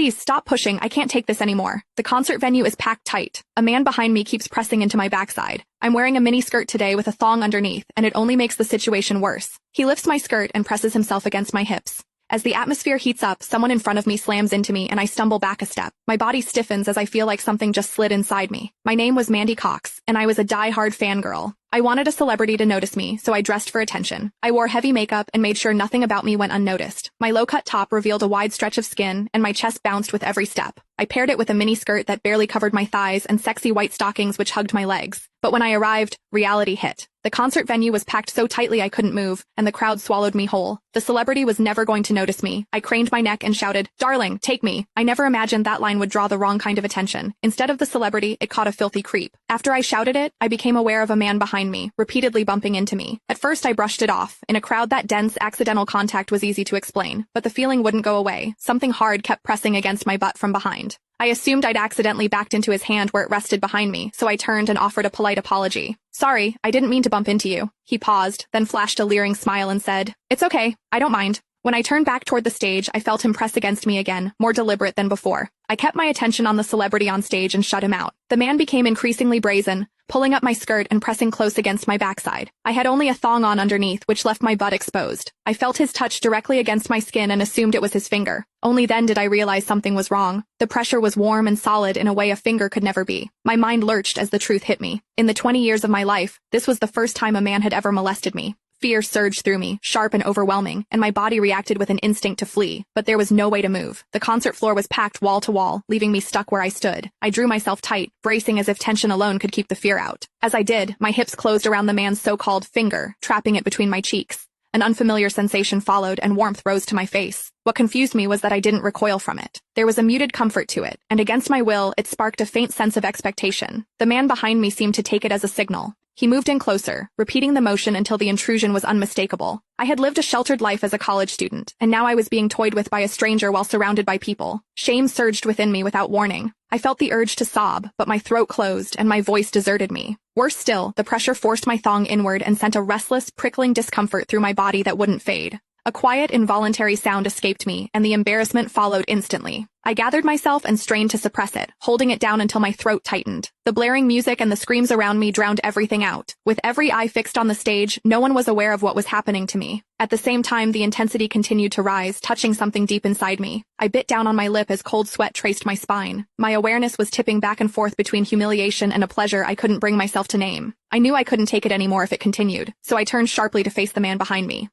Please stop pushing, I can't take this anymore. The concert venue is packed tight. A man behind me keeps pressing into my backside. I'm wearing a mini skirt today with a thong underneath, and it only makes the situation worse. He lifts my skirt and presses himself against my hips. As the atmosphere heats up, someone in front of me slams into me and I stumble back a step. My body stiffens as I feel like something just slid inside me. My name was Mandy Cox, and I was a die-hard fangirl. I wanted a celebrity to notice me, so I dressed for attention. I wore heavy makeup and made sure nothing about me went unnoticed. My low-cut top revealed a wide stretch of skin, and my chest bounced with every step. I paired it with a mini skirt that barely covered my thighs and sexy white stockings which hugged my legs. But when I arrived, reality hit. The concert venue was packed so tightly I couldn't move, and the crowd swallowed me whole. The celebrity was never going to notice me. I craned my neck and shouted, "Darling, take me." I never imagined that line would draw the wrong kind of attention. Instead of the celebrity, it caught a filthy creep. After I shouted it, I became aware of a man behind me, repeatedly bumping into me. At first I brushed it off. In a crowd that dense, accidental contact was easy to explain. But the feeling wouldn't go away. Something hard kept pressing against my butt from behind. I assumed I'd accidentally backed into his hand where it rested behind me, so I turned and offered a polite apology. "Sorry, I didn't mean to bump into you." He paused, then flashed a leering smile and said, "It's okay, I don't mind." When I turned back toward the stage, I felt him press against me again, more deliberate than before. I kept my attention on the celebrity on stage and shut him out. The man became increasingly brazen, pulling up my skirt and pressing close against my backside. I had only a thong on underneath, which left my butt exposed. I felt his touch directly against my skin and assumed it was his finger. Only then did I realize something was wrong. The pressure was warm and solid in a way a finger could never be. My mind lurched as the truth hit me. In the 20 years of my life, this was the first time a man had ever molested me. Fear surged through me, sharp and overwhelming, and my body reacted with an instinct to flee, but there was no way to move. The concert floor was packed wall to wall, leaving me stuck where I stood. I drew myself tight, bracing as if tension alone could keep the fear out. As I did, my hips closed around the man's so-called finger, trapping it between my cheeks. An unfamiliar sensation followed, and warmth rose to my face. What confused me was that I didn't recoil from it. There was a muted comfort to it, and against my will, it sparked a faint sense of expectation. The man behind me seemed to take it as a signal. He moved in closer, repeating the motion until the intrusion was unmistakable. I had lived a sheltered life as a college student, and now I was being toyed with by a stranger while surrounded by people. Shame surged within me without warning. I felt the urge to sob, but my throat closed and my voice deserted me. Worse still, the pressure forced my thong inward and sent a restless, prickling discomfort through my body that wouldn't fade. A quiet, involuntary sound escaped me, and the embarrassment followed instantly. I gathered myself and strained to suppress it, holding it down until my throat tightened. The blaring music and the screams around me drowned everything out. With every eye fixed on the stage, no one was aware of what was happening to me. At the same time, the intensity continued to rise, touching something deep inside me. I bit down on my lip as cold sweat traced my spine. My awareness was tipping back and forth between humiliation and a pleasure I couldn't bring myself to name. I knew I couldn't take it anymore if it continued, so I turned sharply to face the man behind me.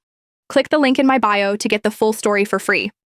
Click the link in my bio to get the full story for free.